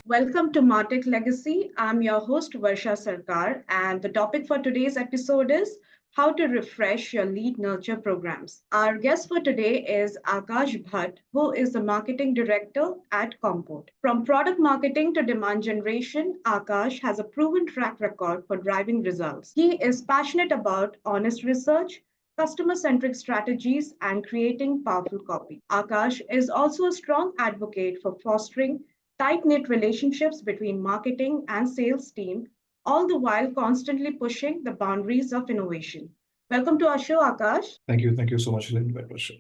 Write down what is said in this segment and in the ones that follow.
Welcome to Martech Legacy. I'm your host, Varsha Sarkar, and the topic for today's episode is how to refresh your lead nurture programs. Our guest for today is Akash Bhat, who is the marketing director at Compport. From product marketing to demand generation, Akash has a proven track record for driving results. He is passionate about honest research, customer centric strategies, and creating powerful copy. Akash is also a strong advocate for fostering tight-knit relationships between marketing and sales team, all the while constantly pushing the boundaries of innovation. Welcome to our show, Akash. Thank you. Thank you so much, Lynn.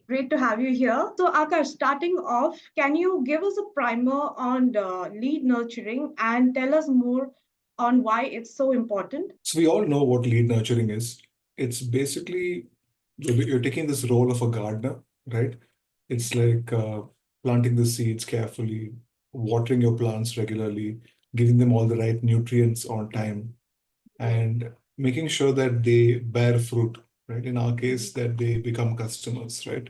Great to have you here. So, Akash, starting off, can you give us a primer on the lead nurturing and tell us more on why it's so important? So we all know what lead nurturing is. It's basically you're taking this role of a gardener, right? It's like planting the seeds carefully, watering your plants regularly, giving them all the right nutrients on time, Right. and making sure that they bear fruit, right? In our Mhm. case, that they become customers, right?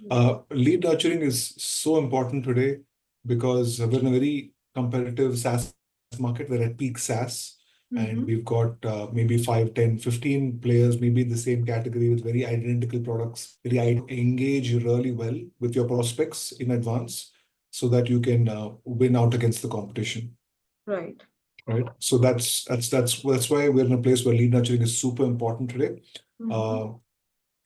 Right. Lead nurturing is so important today because we're in a very competitive SaaS market. We're at peak SaaS, and we've Mm-hmm. got maybe 5, 10, 15 players, maybe in the same category with very identical products. Engage really well with your prospects in advance so that you can win out against the competition. Right. Right. So that's why we're in a place where lead nurturing is super important today. Mm-hmm. Uh,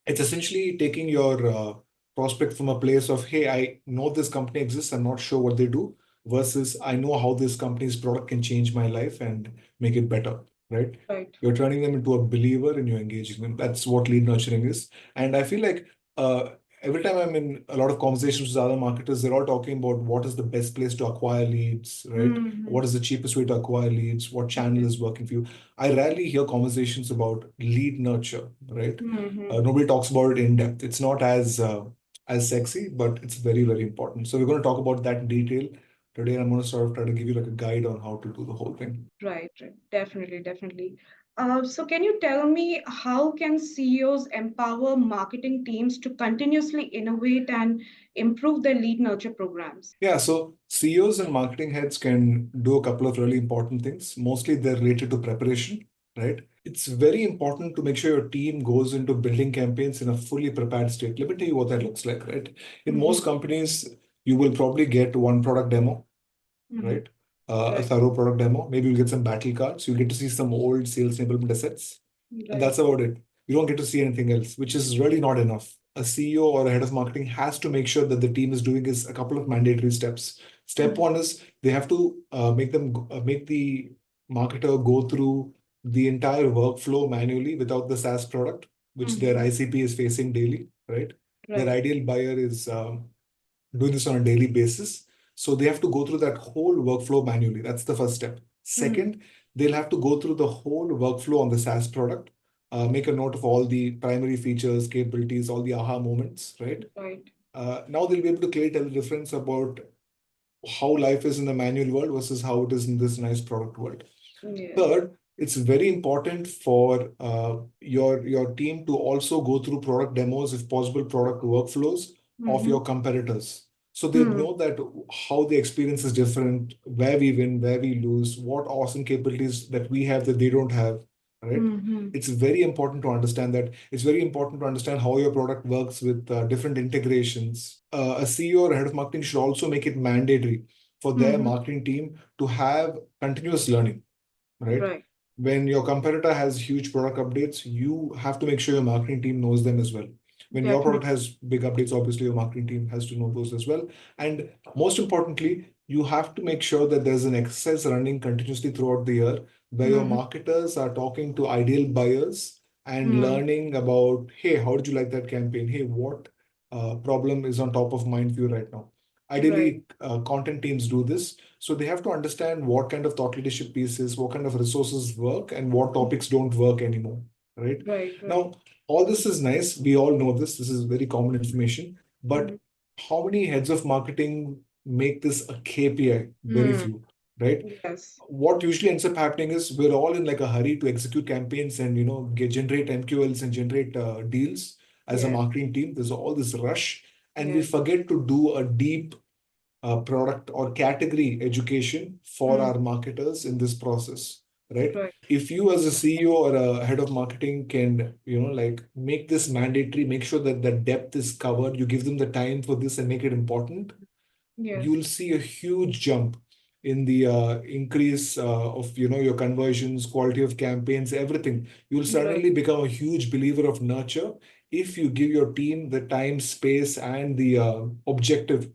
it's essentially taking your prospect from a place of, hey, I know this company exists, I'm not sure what they do, versus I know how this company's product can change my life and make it better, right? Right. You're turning them into a believer and you're engaging them. That's what lead nurturing is. And I feel like uh, every time I'm in a lot of conversations with other marketers, they're all talking about what is the best place to acquire leads, right? Mm-hmm. What is the cheapest way to acquire leads? What channel Yes. is working for you? I rarely hear conversations about lead nurture, right? Mm-hmm. Nobody talks about it in depth. It's not as sexy, but it's very, very important. So we're going to talk about that in detail today. I'm going to sort of try to give you like a guide on how to do the whole thing. Right, right. Definitely, definitely. So can you tell me how can CEOs empower marketing teams to continuously innovate and improve their lead nurture programs? Yeah, so CEOs and marketing heads can do a couple of really important things. Mostly they're related to preparation, right? It's very important to make sure your team goes into building campaigns in a fully prepared state. Let me tell you what that looks like, right? In Mm-hmm. most companies, you will probably get one product demo, Mm-hmm. right? A Right, thorough product demo. Maybe you'll get some battle cards. You'll get to see some old sales enablement assets, and right. that's about it. You don't get to see anything else, which is really not enough. A CEO or a head of marketing has to make sure that the team is doing is a couple of mandatory steps. Step Mm-hmm. one is they have to make the marketer go through the entire workflow manually without the SaaS product, which their Mm-hmm. ICP is facing daily, right? Their Right. ideal buyer is doing this on a daily basis. So they have to go through that whole workflow manually. That's the first step. Mm-hmm. Second, they'll have to go through the whole workflow on the SaaS product, make a note of all the primary features, capabilities, all the aha moments, right? Right. Now they'll be able to clearly tell the difference about how life is in the manual world versus how it is in this nice product world. Yes. Third, it's very important for your team to also go through product demos, if possible, product workflows of Mm-hmm. your competitors. So they Mm-hmm. know that how the experience is different, where we win, where we lose, what awesome capabilities that we have that they don't have, right? Mm-hmm. It's very important to understand that. It's very important to understand how your product works with different integrations. A CEO or a head of marketing should also make it mandatory for their Mm-hmm. marketing team to have continuous learning, right? Right. When your competitor has huge product updates, you have to make sure your marketing team knows them as well. When your product Definitely. has big updates, obviously your marketing team has to know those as well. And most importantly, you have to make sure that there's an exercise running continuously throughout the year where your Mm-hmm. marketers are talking to ideal buyers and Mm-hmm. learning about, hey, how did you like that campaign? Hey, what problem is on top of mind for you right now? Right. Ideally, content teams do this, so they have to understand what kind of thought leadership pieces, what kind of resources work, and what topics don't work anymore, right? Right. Right. Now, all this is nice. We all know this. This is very common information. Mm-hmm. But how many heads of marketing make this a KPI? Very Mm. few, right? Yes. What usually ends up happening is we're all in like a hurry to execute campaigns and generate MQLs and generate deals as a Yes. marketing team. There's all this rush, and we Yes. forget to do a deep product or category education for Mm. our marketers in this process, right? Right. If you as a CEO or a head of marketing can, like make this mandatory, make sure that the depth is covered, you give them the time for this and make it important, Yes. you'll see a huge jump in the increase of your conversions, quality of campaigns, everything. You'll Right. suddenly become a huge believer of nurture if you give your team the time, space, and the objective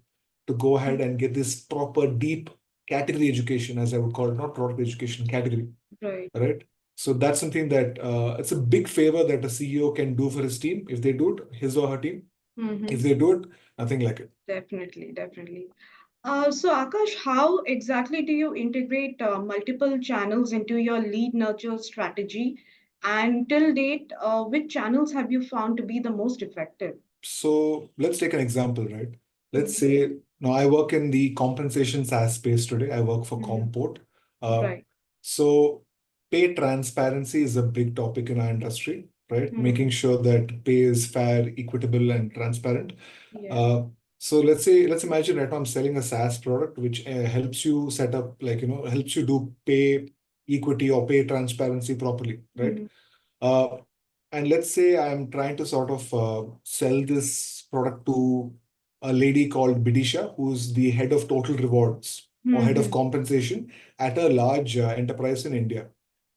to go ahead Mm. and get this proper deep category education, as I would call it, not product education, category, Right. right? So that's something that it's a big favor that a CEO can do for his team if they do it, his or her team. Mm-hmm. If they do it, nothing like it. Definitely, definitely. So Akash, how exactly do you integrate multiple channels into your lead nurture strategy? And till date, which channels have you found to be the most effective? So let's take an example, right? Let's Mm-hmm. say now I work in the compensation SaaS space today. I work for Mm-hmm. Compport. Uh, Right. so pay transparency is a big topic in our industry, right? Mm-hmm. Making sure that pay is fair, equitable, and transparent. Yeah. Uh, so let's imagine right now I'm selling a SaaS product which helps you set up, like, helps you do pay equity or pay transparency properly, right? Mm-hmm. Uh, and let's say I'm trying to sort of sell this product to a lady called Bidisha, who's the head of total rewards or head of Mm-hmm. compensation at a large enterprise in India,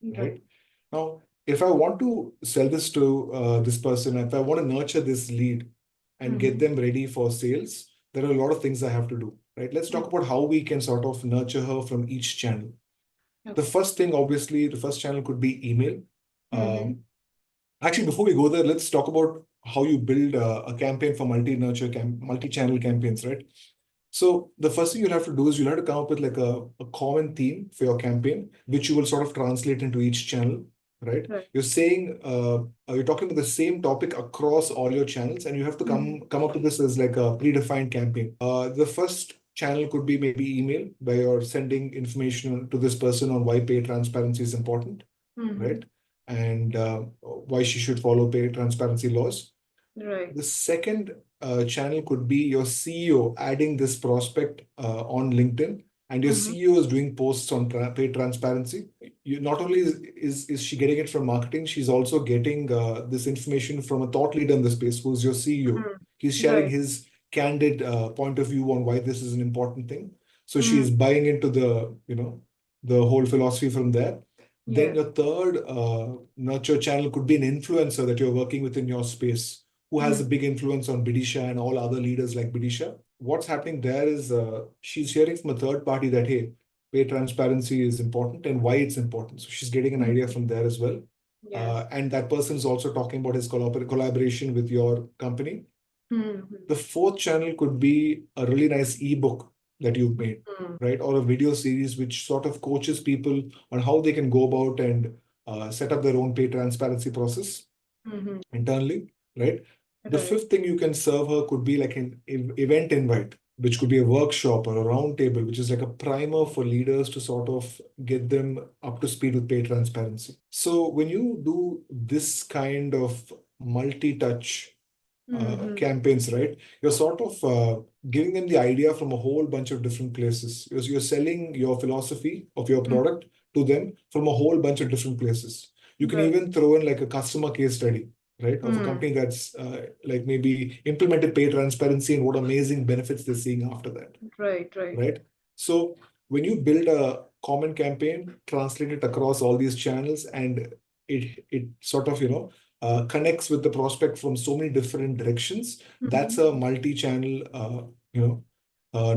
right? Right. Now, if I want to sell this to this person, if I want to nurture this lead and get Mm-hmm. them ready for sales, there are a lot of things I have to do, right? Let's talk about how we can sort of nurture her from each channel. The Okay. first thing, obviously, the first channel could be email. Mm-hmm. Actually, before we go there, let's talk about how you build a campaign for multi-channel campaigns, right? So the first thing you'll have to do is you'll have to come up with like a common theme for your campaign, which you will sort of translate into each channel, right? Right. You're talking about the same topic across all your channels, and you have to Mm-hmm. come up with this as like a predefined campaign. The first channel could be maybe email, where you're sending information to this person on why pay transparency is important, Mm-hmm. right? And why she should follow pay transparency laws. Right. The second channel could be your CEO adding this prospect on LinkedIn, and your Mm-hmm. CEO is doing posts on paid transparency. Not only is she getting it from marketing, she's also getting this information from a thought leader in the space, who's your CEO. He's Mm-hmm. sharing Right. his candid point of view on why this is an important thing. So she Mm. is buying into the whole philosophy from there. Then Yes. your third nurture channel could be an influencer that you're working with in your space, who has a Mm. big influence on Bidisha and all other leaders like Bidisha. What's happening there is she's hearing from a third party that, hey, pay transparency is important and why it's important. So she's getting an idea Mm. from there as well. Yes. And that person is also talking about his collaboration with your company. Mm-hmm. The fourth channel could be a really nice ebook that you've made, Mm. right? Or a video series which sort of coaches people on how they can go about and set up their own pay transparency process Mm-hmm. internally, right? The Right. fifth thing you can serve her could be like an event invite, which could be a workshop or a round table, which is like a primer for leaders to sort of get them up to speed with pay transparency. So when you do this kind of multi-touch Mm-hmm. campaigns, right? You're sort of giving them the idea from a whole bunch of different places. You're selling your philosophy of your Mm. product to them from a whole bunch of different places. You can Right. even throw in like a customer case study, right? Of a Mm. company that's like maybe implemented pay transparency and what amazing benefits they're seeing after that, Right. Right. right? So when you build a common campaign, translate it across all these channels, and it sort of connects with the prospect from so many different directions. That's Mm-hmm. a multi-channel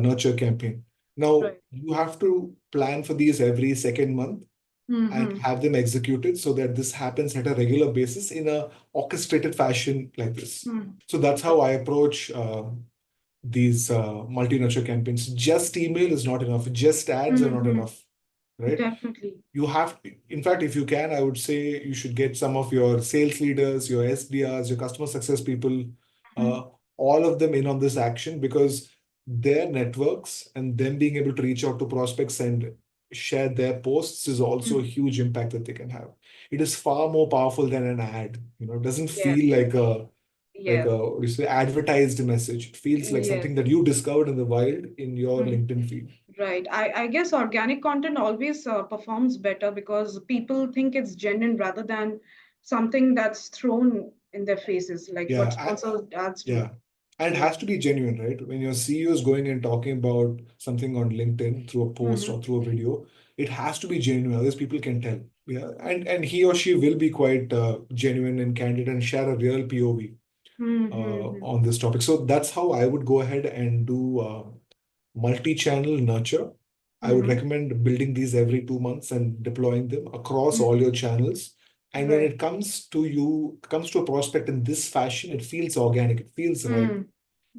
nurture campaign. Now Right. you have to plan for these every second month and Mm-hmm. have them executed so that this happens at a regular basis in a orchestrated fashion like this. Mm. So that's how I approach these multi-nurture campaigns. Just email is not enough. Just ads are not Mm-hmm. enough, right? Definitely. You have, in fact, if you can, I would say you should get some of your sales leaders, your SDRs, your customer success people, Mm-hmm. uh, all of them in on this action, because their networks and them being able to reach out to prospects and share their posts is also a Mm. huge impact that they can have. It is far more powerful than an ad. It doesn't Yes. feel like a like Yes. a what do you say, advertised message. It feels like Yes. something that you discovered in the wild in your Mhm. LinkedIn feed. Right. I guess organic content always performs better because people think it's genuine rather than something that's thrown in their faces, like Yeah, what also ads do. yeah. And it Yeah. has to be genuine, right? When your CEO is going and talking about something on LinkedIn through a post Mm-hmm. or through a video, it has to be genuine. Otherwise, people can tell. Yeah, and he or she will be quite genuine and candid and share a real POV Mm-hmm. on this topic. So that's how I would go ahead and do multi-channel nurture. I would Mm-hmm. recommend building these every 2 months and deploying them across all Mm-hmm. your channels. And when Right. it comes to a prospect in this fashion, it feels organic, it feels right, Mm.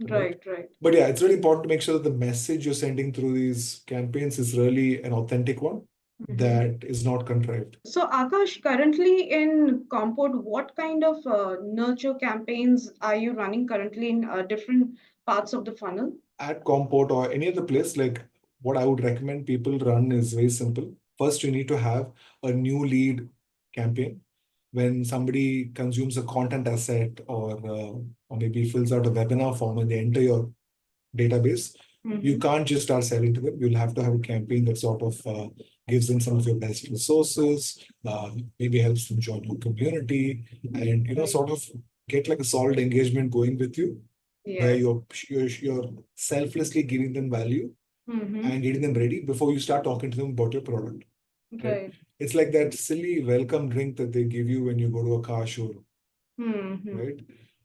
right? Right. Right. But yeah, it's really important to make sure that the message you're sending through these campaigns is really an authentic one Mm-hmm. that is not contrived. So, Akash, currently in Compport, what kind of nurture campaigns are you running currently in different parts of the funnel? At Comport or any other place, like what I would recommend people run is very simple. First, you need to have a new lead campaign. When somebody consumes a content asset or maybe fills out a webinar form and they enter your database, you Mm-hmm. can't just start selling to them. You'll have to have a campaign that sort of gives them some of your best resources, maybe helps them join your community, and Right. sort of get like a solid engagement going with you, where Yes. you're selflessly giving them value Mm-hmm. and getting them ready before you start talking to them about your product, right? Right. It's like that silly welcome drink that they give you when you go to a car showroom, Mm-hmm. right?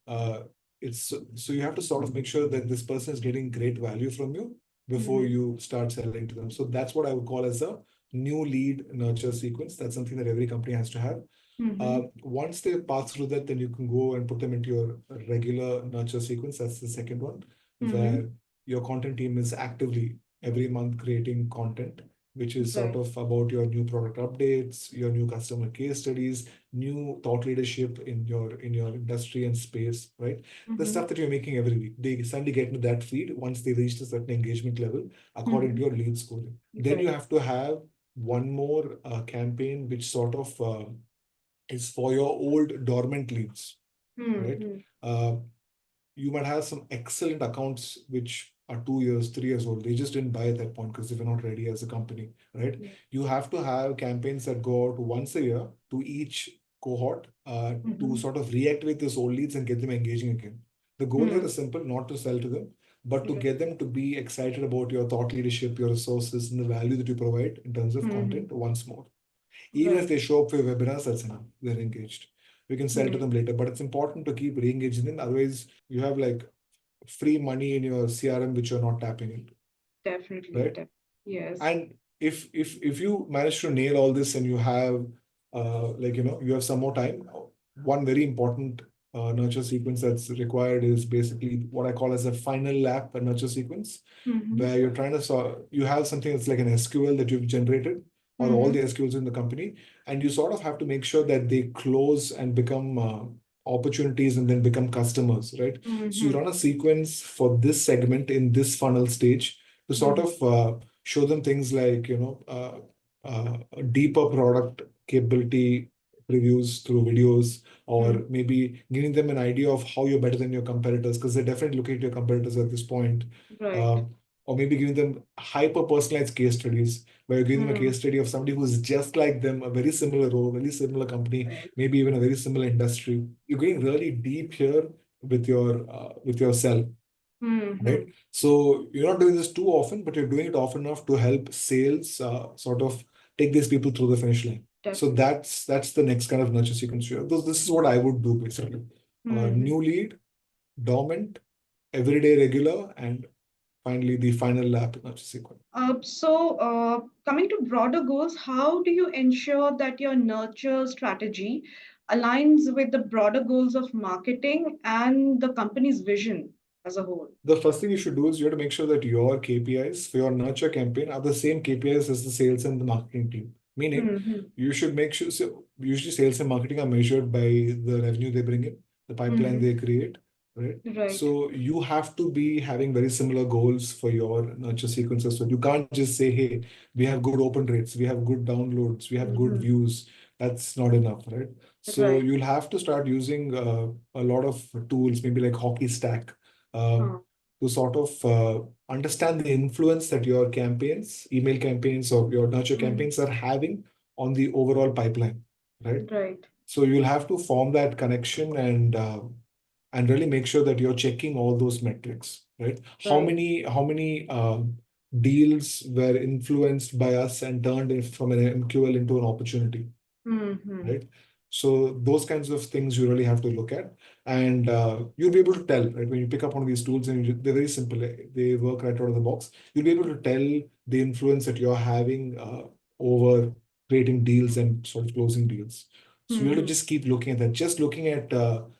Uh, it's so you have to sort of make sure that this person is getting great value from you before Mm-hmm. you start selling to them. So that's what I would call as a new lead nurture sequence. That's something that every company has to have. Mm-hmm. Once they pass through that, then you can go and put them into your regular nurture sequence. That's the second one, Mm-hmm. where your content team is actively every month creating content, which is sort Right. of about your new product updates, your new customer case studies, new thought leadership in your industry and space, right? The Mm-hmm. stuff that you're making every week. They suddenly get into that feed once they reach a certain engagement level according Mm-hmm. to your lead scoring. Then you Right. have to have one more campaign which sort of is for your old dormant leads, right? Mm-hmm. Uh, you might have some excellent accounts which are 2 years, 3 years old. They just didn't buy at that point because they were not ready as a company, right? Yeah. You have to have campaigns that go out once a year to each cohort to Mm-hmm. sort of reactivate those old leads and get them engaging again. The goal here Mm. is simple, not to sell to them, but to Right. get them to be excited about your thought leadership, your resources, and the value that you provide in terms of Mm-hmm. content once more. Even if Right. they show up for your webinars, that's enough. They're engaged. We can sell to Mm. them later, but it's important to keep re-engaging them. Otherwise, you have like free money in your CRM which you're not tapping into, Definitely. right? Yes. And if you manage to nail all this and you have you have some more time, one very important nurture sequence that's required is basically what I call as a final lap nurture sequence, Mm-hmm. where you're trying to you have something that's like an SQL that you've generated or all Mm-hmm. the SQLs in the company, and you sort of have to make sure that they close and become opportunities and then become customers, right? So you Mm-hmm. run a sequence for this segment in this funnel stage to sort Mm. of show them things like a deeper product capability reviews through videos, Mm. or maybe giving them an idea of how you're better than your competitors because they're definitely looking at your competitors at this point. Right. um, or maybe giving them hyper personalized case studies where you're giving them a Mm. case study of somebody who's just like them, a very similar role, very similar company, Right. maybe even a very similar industry. You're going really deep here with yourself, right? Mm-hmm. So you're not doing this too often, but you're doing it often enough to help sales sort of take these people through the finish line. So Definitely. that's the next kind of nurture sequence here. This is what I would do basically. Mm-hmm. New lead, dormant, everyday regular, and finally the final lap nurture sequence. Coming to broader goals, how do you ensure that your nurture strategy aligns with the broader goals of marketing and the company's vision as a whole? The first thing you should do is you have to make sure that your KPIs for your nurture campaign are the same KPIs as the sales and the marketing team. Meaning, Mm-hmm. you should make sure, so usually sales and marketing are measured by the revenue they bring in, the pipeline Mm-hmm. they create, right? Right. So you have to be having very similar goals for your nurture sequences. So you can't just say, hey, we have good open rates, we have good downloads, we have good Mm-hmm. views. that's not enough, right? So Right. you'll have to start using a lot of tools, maybe like hockey stack, um, Huh. to sort of understand the influence that your campaigns, email campaigns, or your nurture Mm. campaigns are having on the overall pipeline, right? Right. So you'll have to form that connection and really make sure that you're checking all those metrics, right? Right. How many deals were influenced by us and turned from an MQL into an opportunity, Mm-hmm. right? So those kinds of things you really have to look at, and you'll be able to tell, right, when you pick up one of these tools and they're very simple, they work right out of the box. You'll be able to tell the influence that you're having over creating deals and sort of closing deals. So you have to Mm-hmm. just keep looking at that. Just looking at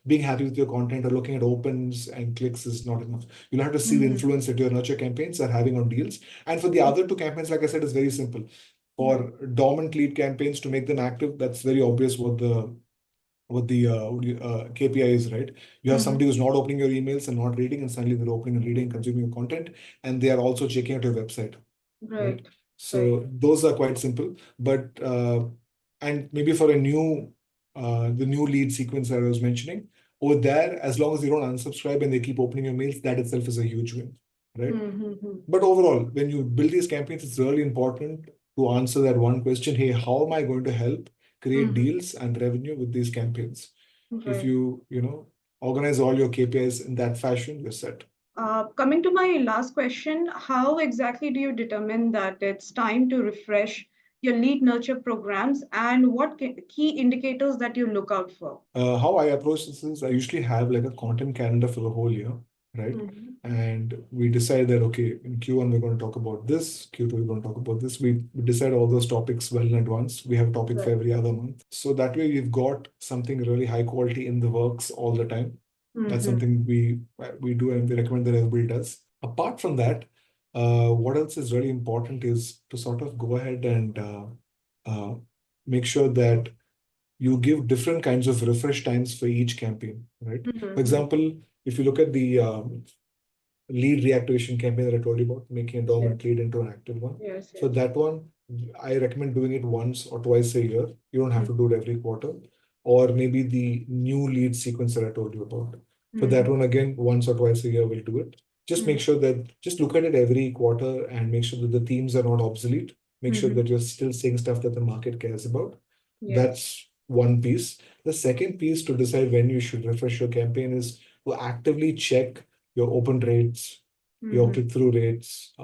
being happy with your content or looking at opens and clicks is not enough. You'll have to see the Mm-hmm. influence that your nurture campaigns are having on deals. And for the other two campaigns, like I said, is very simple. Right. For dormant lead campaigns to make them active, that's very obvious what the KPI is, right? You have Mm-hmm. somebody who's not opening your emails and not reading, and suddenly they're opening and reading, consuming your content, and they are also checking out your website, right? Right. Right. So those are quite simple, but and maybe for a new the new lead sequence that I was mentioning over there, as long as they don't unsubscribe and they keep opening your mails, that itself is a huge win, right? Mm-hmm. But overall, when you build these campaigns, it's really important to answer that one question: Hey, how am I going to help create Mm-hmm. deals and revenue with these campaigns? If Right. you organize all your KPIs in that fashion, you're set. Coming to my last question, how exactly do you determine that it's time to refresh your lead nurture programs and what key indicators that you look out for? How I approach this is I usually have like a content calendar for the whole year, right? Mm-hmm. And we decide that, okay, in Q1, we're going to talk about this, Q2, we're going to talk about this. We decide all those topics well in advance. We have a topic for Right. every other month. So that way we've got something really high quality in the works all the time. That's Mm-hmm. something we do and we recommend that everybody does. Apart from that, what else is really important is to sort of go ahead and uh, make sure that you give different kinds of refresh times for each campaign, right? For Mm-hmm. example, if you look at the lead reactivation campaign that I told you about, making a Yes. dormant lead into an active one. Yes. For Yes. that one, I recommend doing it once or twice a year. You don't have to Mm-hmm. do it every quarter. Or maybe the new lead sequence that I told you about. For that Mm-hmm. one, again, once or twice a year, we'll do it. Just make sure that, just look at it every quarter and make sure that the themes are not obsolete. Make sure Mm-hmm. that you're still saying stuff that the market cares about. Yes. That's one piece. The second piece to decide when you should refresh your campaign is to actively check your open rates, your Mm-hmm. click-through rates,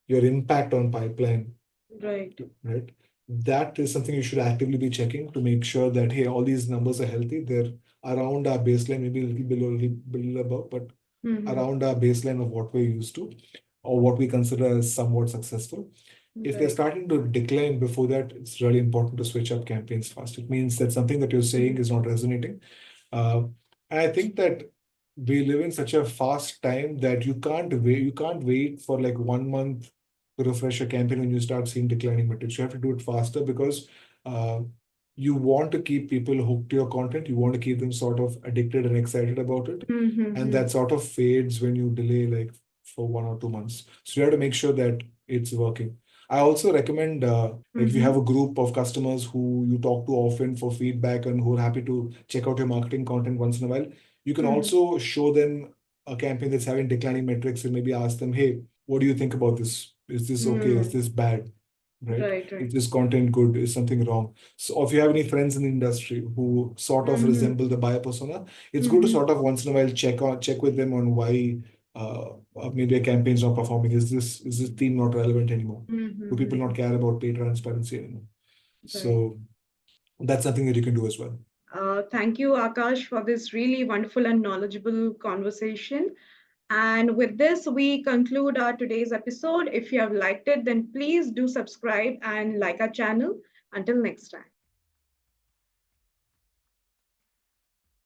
your impact on pipeline, Right. right? That is something you should actively be checking to make sure that, hey, all these numbers are healthy. They're around our baseline, maybe a little below, a little below above, but Mm-hmm. around our baseline of what we're used to or what we consider as somewhat successful. If they're Right. starting to decline before that, it's really important to switch up campaigns fast. It means that something that you're saying Mm-hmm. is not resonating. Uh, and I think that we live in such a fast time that you can't wait. You can't wait for like 1 month to refresh a campaign when you start seeing declining metrics. You have to do it faster because uh, you want to keep people hooked to your content. You want to keep them sort of addicted and excited about it. And Mm-hmm. that sort of fades when you delay like for 1 or 2 months. So you have to make sure that it's working. I also recommend, like if you Mm-hmm. have a group of customers who you talk to often for feedback and who are happy to check out your marketing content once in a while, you can Mm-hmm. also show them a campaign that's having declining metrics and maybe ask them, hey, what do you think about this? Is this okay? Is Mm. this bad? Right? Right. Is Right. this content good? Is something wrong? So if you have any friends in the industry who sort of Mm-hmm. resemble the buyer persona, it's good to Mm-hmm. sort of once in a while check with them on why maybe a campaign's not performing. Is this theme not relevant anymore? Do people not Mm-hmm. care about pay transparency anymore? Right. So that's something that you can do as well. Thank you, Akash, for this really wonderful and knowledgeable conversation. And with this, we conclude our today's episode. If you have liked it, then please do subscribe and like our channel. Until next time.